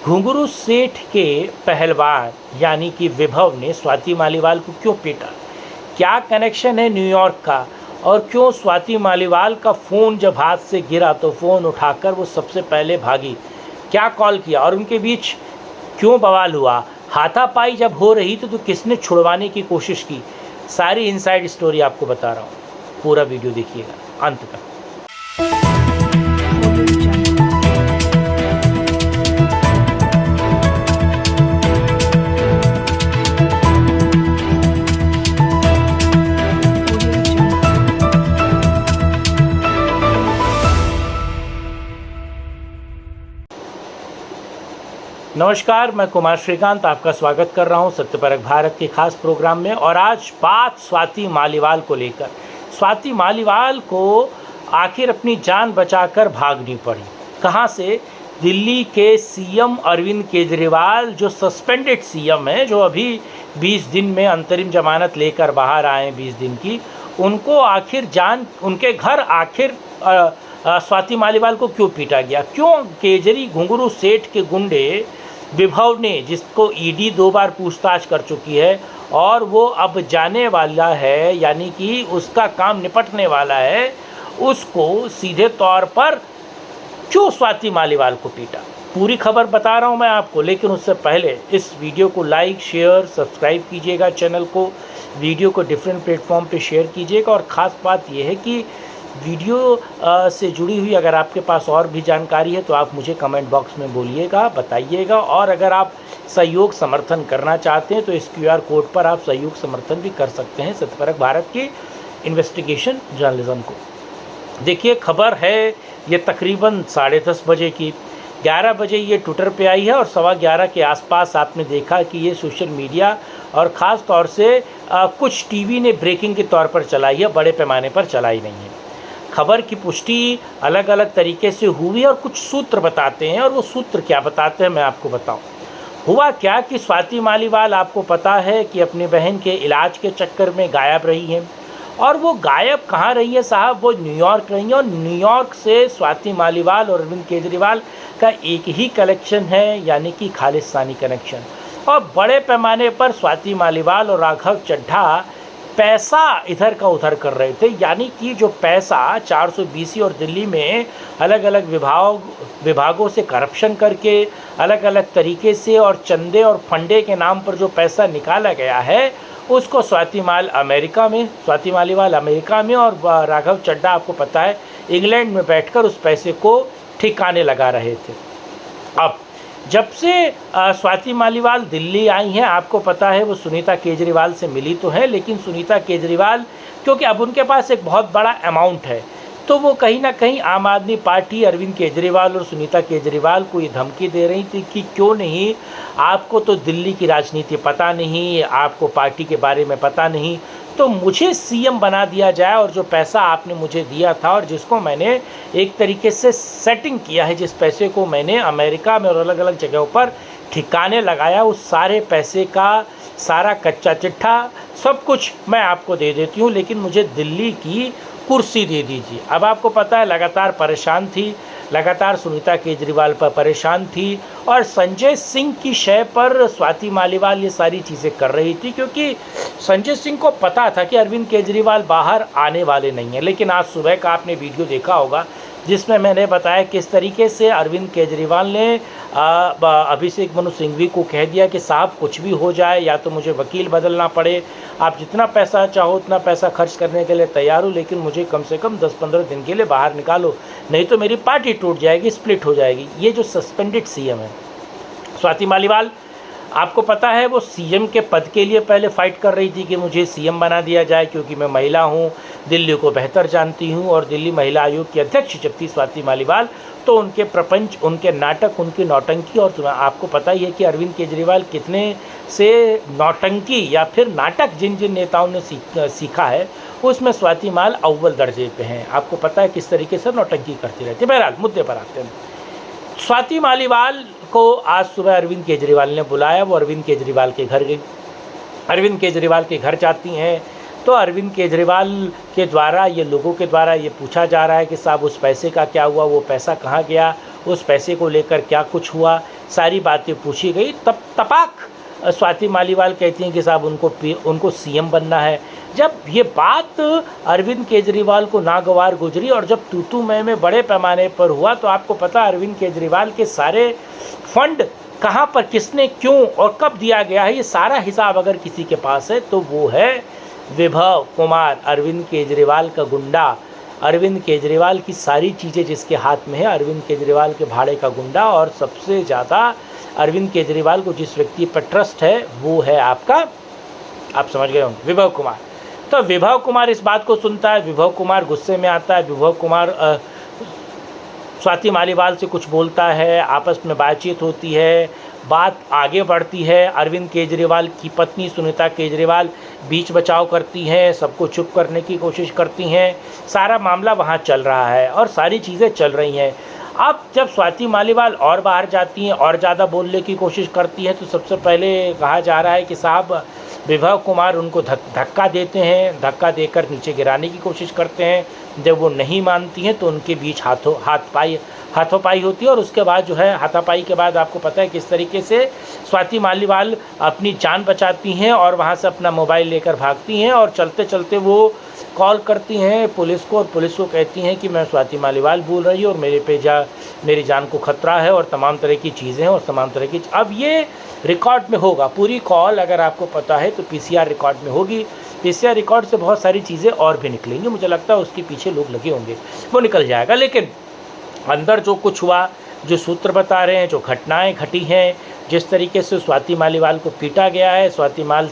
घुंघरू सेठ के पहलवान यानी कि विभव ने स्वाति मालीवाल को क्यों पीटा? क्या कनेक्शन है न्यूयॉर्क का? और क्यों स्वाति मालीवाल का फ़ोन जब हाथ से गिरा तो फ़ोन उठाकर वो सबसे पहले भागी? क्या कॉल किया और उनके बीच क्यों बवाल हुआ? हाथापाई जब हो रही तो किसने छुड़वाने की कोशिश की? सारी इनसाइड स्टोरी आपको बता रहा हूँ, पूरा वीडियो देखिएगा अंत तक। नमस्कार, मैं कुमार श्रीकांत आपका स्वागत कर रहा हूं सत्यपरक भारत के खास प्रोग्राम में। और आज बात स्वाति मालीवाल को लेकर। स्वाति मालीवाल को आखिर अपनी जान बचाकर भागनी पड़ी। कहां से? दिल्ली के सीएम अरविंद केजरीवाल, जो सस्पेंडेड सीएम हैं, जो अभी 20 दिन में अंतरिम जमानत लेकर बाहर आए हैं 20 दिन की, उनको आखिर उनके घर आखिर स्वाति मालीवाल को क्यों पीटा गया? क्यों केजरी घुंघरू सेठ के गुंडे विभव ने, जिसको ईडी 2 बार पूछताछ कर चुकी है और वो अब जाने वाला है, यानी कि उसका काम निपटने वाला है, उसको सीधे तौर पर क्यों स्वाति मालीवाल को पीटा? पूरी खबर बता रहा हूँ मैं आपको, लेकिन उससे पहले इस वीडियो को लाइक, शेयर, सब्सक्राइब कीजिएगा चैनल को, वीडियो को डिफरेंट प्लेटफॉर्म पे शेयर कीजिएगा। और ख़ास बात यह है कि वीडियो से जुड़ी हुई अगर आपके पास और भी जानकारी है तो आप मुझे कमेंट बॉक्स में बोलिएगा, बताइएगा। और अगर आप सहयोग समर्थन करना चाहते हैं तो इस QR कोड पर आप सहयोग समर्थन भी कर सकते हैं सत्यपरक भारत की इन्वेस्टिगेशन जर्नलिज्म को। देखिए, खबर है ये तकरीबन 10:30 बजे की। 11 बजे ये ट्विटर पे आई है और 11:15 के आसपास आपने देखा कि ये सोशल मीडिया और ख़ास तौर से कुछ टीवी ने ब्रेकिंग के तौर पर चलाई है, बड़े पैमाने पर चलाई नहीं है। खबर की पुष्टि अलग अलग तरीके से हुई और कुछ सूत्र बताते हैं, और वो सूत्र क्या बताते हैं मैं आपको बताऊं। हुआ क्या कि स्वाति मालीवाल, आपको पता है कि अपनी बहन के इलाज के चक्कर में गायब रही हैं। और वो गायब कहाँ रही है साहब? वो न्यूयॉर्क रही है। और न्यूयॉर्क से स्वाति मालीवाल और अरविंद केजरीवाल का एक ही कनेक्शन है, यानी कि खालिस्तानी कनेक्शन। और बड़े पैमाने पर स्वाति मालीवाल और राघव चड्ढा पैसा इधर का उधर कर रहे थे, यानी कि जो पैसा 420 और दिल्ली में अलग अलग विभागों से करप्शन करके अलग अलग तरीके से और चंदे और फंडे के नाम पर जो पैसा निकाला गया है, उसको स्वाति मालीवाल अमेरिका में और राघव चड्ढा, आपको पता है, इंग्लैंड में बैठकर उस पैसे को ठिकाने लगा रहे थे। अब जब से स्वाति मालीवाल दिल्ली आई हैं, आपको पता है वो सुनीता केजरीवाल से मिली तो है, लेकिन सुनीता केजरीवाल, क्योंकि अब उनके पास एक बहुत बड़ा अमाउंट है, तो वो कहीं ना कहीं आम आदमी पार्टी, अरविंद केजरीवाल और सुनीता केजरीवाल को ये धमकी दे रही थी कि क्यों नहीं, आपको तो दिल्ली की राजनीति पता नहीं, आपको पार्टी के बारे में पता नहीं, तो मुझे सीएम बना दिया जाए। और जो पैसा आपने मुझे दिया था और जिसको मैंने एक तरीके से सेटिंग किया है, जिस पैसे को मैंने अमेरिका में और अलग अलग जगहों पर ठिकाने लगाया, उस सारे पैसे का सारा कच्चा चिट्ठा सब कुछ मैं आपको दे देती हूँ, लेकिन मुझे दिल्ली की कुर्सी दे दीजिए। अब आपको पता है लगातार परेशान थी, लगातार सुनीता केजरीवाल पर परेशान थी, और संजय सिंह की शय पर स्वाति मालीवाल ये सारी चीज़ें कर रही थी, क्योंकि संजय सिंह को पता था कि अरविंद केजरीवाल बाहर आने वाले नहीं हैं। लेकिन आज सुबह का आपने वीडियो देखा होगा जिसमें मैंने बताया किस तरीके से अरविंद केजरीवाल ने अभिषेक मनु सिंघवी को कह दिया कि साहब कुछ भी हो जाए, या तो मुझे वकील बदलना पड़े, आप जितना पैसा चाहो उतना पैसा खर्च करने के लिए तैयार हूँ, लेकिन मुझे कम से कम 10-15 दिन के लिए बाहर निकालो, नहीं तो मेरी पार्टी टूट जाएगी, स्प्लिट हो जाएगी। ये जो सस्पेंडेड सीएम है स्वाति मालीवाल, आपको पता है वो सीएम के पद के लिए पहले फ़ाइट कर रही थी कि मुझे सीएम बना दिया जाए, क्योंकि मैं महिला हूँ, दिल्ली को बेहतर जानती हूँ। और दिल्ली महिला आयोग की अध्यक्ष जब थी स्वाति मालीवाल, तो उनके प्रपंच, उनके नाटक, उनकी नौटंकी, और आपको पता ही है कि अरविंद केजरीवाल कितने से नौटंकी या फिर नाटक जिन जिन नेताओं ने सीखा है, उसमें स्वाति माल अव्वल दर्जे पे हैं। आपको पता है किस तरीके से नौटंकी करती रहती है। बहरहाल मुद्दे पर आते हैं। स्वाति मालीवाल को आज सुबह अरविंद केजरीवाल ने बुलाया, वो अरविंद केजरीवाल के घर गई। अरविंद केजरीवाल के घर जाती हैं तो अरविंद केजरीवाल के द्वारा, ये लोगों के द्वारा ये पूछा जा रहा है कि साहब उस पैसे का क्या हुआ, वो पैसा कहाँ गया, उस पैसे को लेकर क्या कुछ हुआ। सारी बातें पूछी गई। तब तपाक स्वाति मालीवाल कहती हैं कि साहब उनको सीएम बनना है। जब ये बात अरविंद केजरीवाल को नागवार गुजरी और जब तू मैं बड़े पैमाने पर हुआ, तो आपको पता अरविंद केजरीवाल के सारे फंड कहाँ पर, किसने, क्यों और कब दिया गया है, ये सारा हिसाब अगर किसी के पास है तो वो है विभव कुमार, अरविंद केजरीवाल का गुंडा। अरविंद केजरीवाल की सारी चीज़ें जिसके हाथ में है, अरविंद केजरीवाल के भाड़े का गुंडा। और सबसे ज़्यादा अरविंद केजरीवाल को जिस व्यक्ति पर ट्रस्ट है वो है आपका, आप समझ गए होंगे, विभव कुमार। तो विभव कुमार इस बात को सुनता है, विभव कुमार गुस्से में आता है, विभव कुमार स्वाति मालीवाल से कुछ बोलता है, आपस में बातचीत होती है, बात आगे बढ़ती है। अरविंद केजरीवाल की पत्नी सुनीता केजरीवाल बीच बचाव करती हैं, सबको चुप करने की कोशिश करती हैं। सारा मामला वहाँ चल रहा है और सारी चीज़ें चल रही हैं। अब जब स्वाति मालीवाल और बाहर जाती हैं और ज़्यादा बोलने की कोशिश करती हैं, तो सबसे पहले कहा जा रहा है कि साहब विभव कुमार उनको धक्का देते हैं, धक्का देकर नीचे गिराने की कोशिश करते हैं। जब वो नहीं मानती हैं तो उनके बीच हाथोपाई होती है। और उसके बाद जो है, हाथापाई के बाद आपको पता है किस तरीके से स्वाति मालीवाल अपनी जान बचाती हैं और वहाँ से अपना मोबाइल लेकर भागती हैं। और चलते चलते वो कॉल करती हैं पुलिस को और पुलिस को कहती हैं कि मैं स्वाति मालीवाल बोल रही हूँ और मेरी जान को खतरा है और तमाम तरह की चीज़ें हैं और तमाम तरह की। अब ये रिकॉर्ड में होगा, पूरी कॉल अगर आपको पता है तो पीसीआर रिकॉर्ड में होगी। पीसीआर रिकॉर्ड से बहुत सारी चीज़ें और भी निकलेंगी, मुझे लगता है उसके पीछे लोग लगे होंगे, वो निकल जाएगा। लेकिन अंदर जो कुछ हुआ, जो सूत्र बता रहे हैं, जो घटनाएं घटी हैं, जिस तरीके से स्वाति मालीवाल को पीटा गया है, स्वाति माल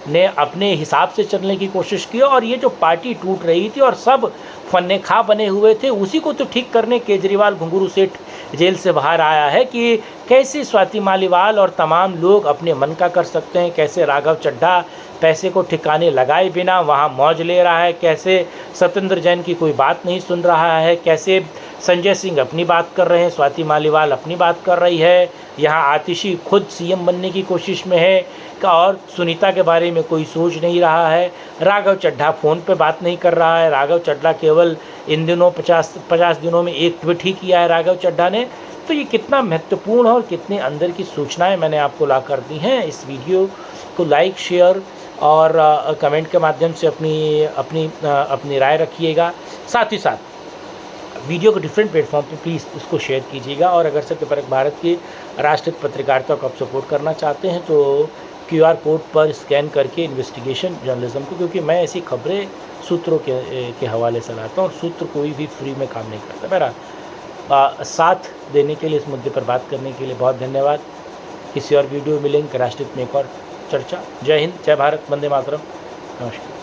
ने अपने हिसाब से चलने की कोशिश की और ये जो पार्टी टूट रही थी और सब फन्ने खा बने हुए थे, उसी को तो ठीक करने केजरीवाल घुंघरू सेठ जेल से बाहर आया है कि कैसे स्वाति मालीवाल और तमाम लोग अपने मन का कर सकते हैं, कैसे राघव चड्ढा पैसे को ठिकाने लगाए बिना वहाँ मौज ले रहा है, कैसे सत्येंद्र जैन की कोई बात नहीं सुन रहा है, कैसे संजय सिंह अपनी बात कर रहे हैं, स्वाति मालीवाल अपनी बात कर रही है, यहाँ आतिशी खुद सीएम बनने की कोशिश में है और सुनीता के बारे में कोई सोच नहीं रहा है, राघव चड्ढा फ़ोन पे बात नहीं कर रहा है। राघव चड्ढा केवल इन दिनों 50 दिनों में एक ट्वीट ही किया है राघव चड्ढा ने। तो ये कितना महत्वपूर्ण है और कितने अंदर की सूचनाएं मैंने आपको ला कर दी हैं। इस वीडियो को लाइक, शेयर और कमेंट के माध्यम से अपनी राय रखिएगा। साथ ही साथ वीडियो को डिफरेंट प्लेटफॉर्म पे प्लीज़ उसको शेयर कीजिएगा। और अगर सत्यपरक भारत की राष्ट्रीय पत्रकारिता को आप सपोर्ट करना चाहते हैं तो QR कोड पर स्कैन करके इन्वेस्टिगेशन जर्नलिज्म को, क्योंकि मैं ऐसी खबरें सूत्रों के हवाले से लाता हूँ और सूत्र कोई भी फ्री में काम नहीं करता। मेरा साथ देने के लिए, इस मुद्दे पर बात करने के लिए बहुत धन्यवाद। किसी और वीडियो मिलेंगे राष्ट्रहित में एक और चर्चा। जय हिंद, जय भारत, वंदे मातरम, नमस्कार।